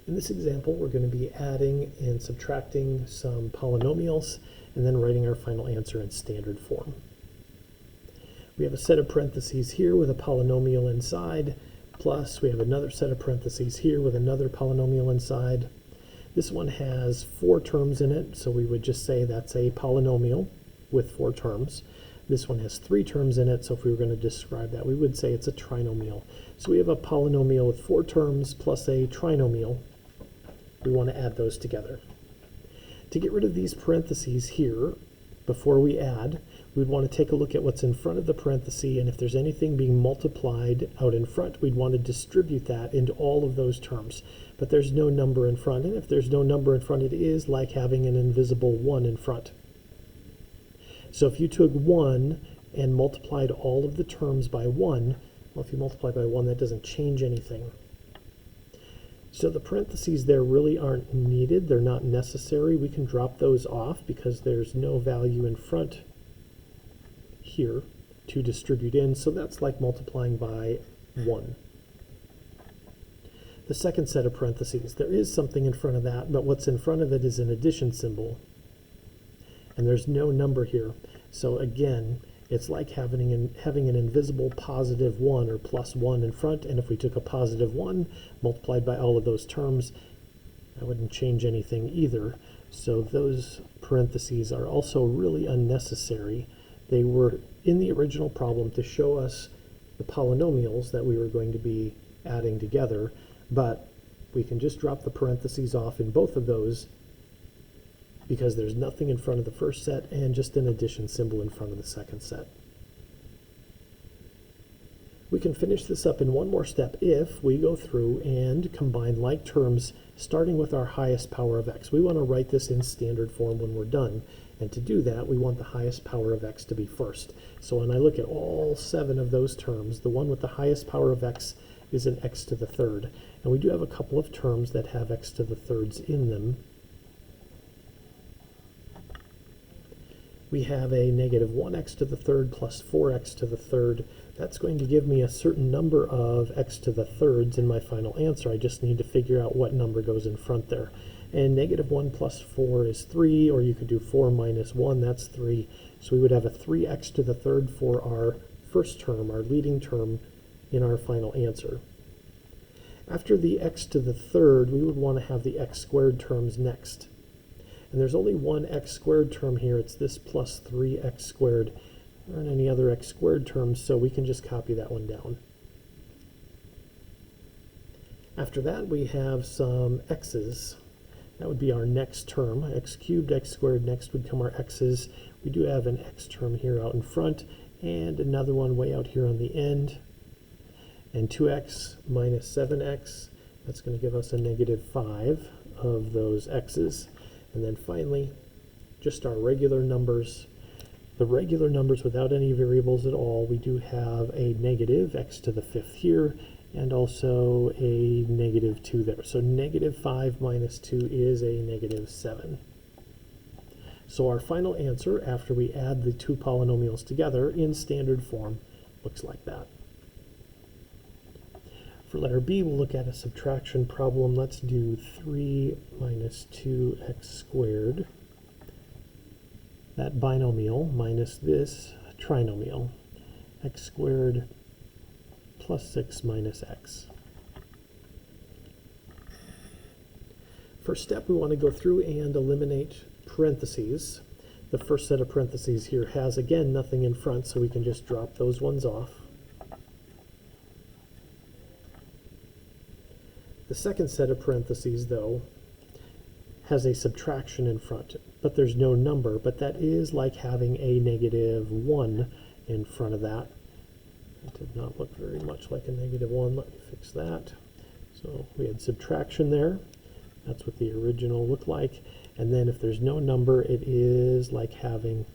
In this example, we're going to be adding and subtracting some polynomials and then writing our final answer in standard form. We have a set of parentheses here with a polynomial inside, plus we have another set of parentheses here with another polynomial inside. This one has 4 terms in it, so we would just say that's a polynomial with 4 terms. This one has 3 terms in it, so if we were going to describe that, we would say it's a trinomial. So we have a polynomial with 4 terms plus a trinomial. We want to add those together. To get rid of these parentheses here, before we add, we'd want to take a look at what's in front of the parenthesis, and if there's anything being multiplied out in front, we'd want to distribute that into all of those terms. But there's no number in front, and if there's no number in front, it is like having an invisible 1 in front. So if you took 1 and multiplied all of the terms by 1, well, if you multiply by 1, that doesn't change anything. So the parentheses there really aren't needed. They're not necessary. We can drop those off because there's no value in front here to distribute in. So that's like multiplying by 1. The second set of parentheses, there is something in front of that, but what's in front of it is an addition symbol. And there's no number here. So again, it's like having an invisible positive 1 or plus 1 in front, and if we took a positive 1 multiplied by all of those terms, that wouldn't change anything either. So those parentheses are also really unnecessary. They were in the original problem to show us the polynomials that we were going to be adding together, but we can just drop the parentheses off in both of those because there's nothing in front of the first set and just an addition symbol in front of the second set. We can finish this up in one more step if we go through and combine like terms starting with our highest power of x. We want to write this in standard form when we're done, and to do that we want the highest power of x to be first. So when I look at all 7 of those terms, the one with the highest power of x is an x to the third. And we do have a couple of terms that have x to the thirds in them. We have a negative 1x to the third plus 4x to the third. That's going to give me a certain number of x to the thirds in my final answer. I just need to figure out what number goes in front there. And negative 1 plus 4 is 3, or you could do 4 minus 1, that's 3. So we would have a 3x to the third for our first term, our leading term in our final answer. After the x to the third, we would want to have the x squared terms next. And there's only one x squared term here. It's this plus 3x squared. There aren't any other x squared terms, so we can just copy that one down. After that, we have some x's. That would be our next term. X cubed, x squared, next would come our x's. We do have an x term here out in front, and another one way out here on the end. And 2x minus 7x, that's going to give us a negative 5 of those x's. And then finally, just our regular numbers. The regular numbers without any variables at all, we do have a negative x to the 5th here, and also a negative 2 there. So negative 5 minus 2 is a negative 7. So our final answer, after we add the 2 polynomials together in standard form, looks like that. For letter B, we'll look at a subtraction problem. Let's do 3 minus 2x squared. That binomial minus this trinomial, x squared plus 6 minus x. First step, we want to go through and eliminate parentheses. The first set of parentheses here has, again, nothing in front, so we can just drop those ones off. The second set of parentheses, though, has a subtraction in front, but there's no number, but that is like having a negative 1 in front of that. It did not look very much like a negative 1. Let me fix that. So we had subtraction there. That's what the original looked like. And then if there's no number, it is like having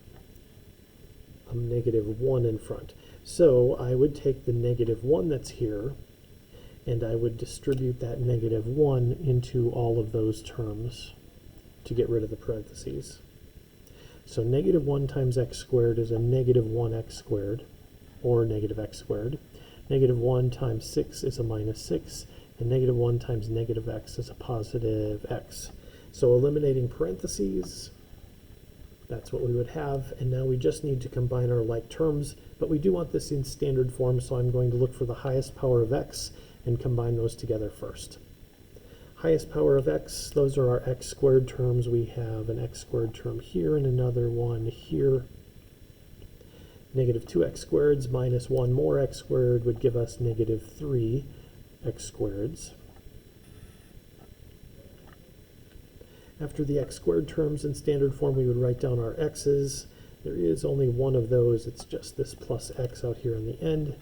a negative 1 in front. So I would take the negative 1 that's here, and I would distribute that negative 1 into all of those terms to get rid of the parentheses. So negative 1 times x squared is a negative 1x squared, or negative x squared. Negative 1 times 6 is a minus 6, and negative 1 times negative x is a positive x. So eliminating parentheses, that's what we would have, and now we just need to combine our like terms, but we do want this in standard form, so I'm going to look for the highest power of x and combine those together first. Highest power of x, those are our x squared terms. We have an x squared term here and another one here. Negative 2x squareds minus 1 more x squared would give us negative 3 x squareds. After the x squared terms in standard form, we would write down our x's. There is only one of those. It's just this plus x out here on the end.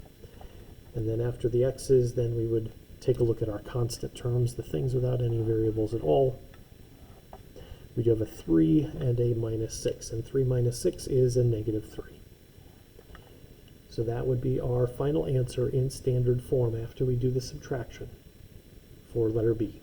And then after the x's, then we would take a look at our constant terms, the things without any variables at all. We do have a 3 and a minus 6, and 3 minus 6 is a negative 3. So that would be our final answer in standard form after we do the subtraction for letter B.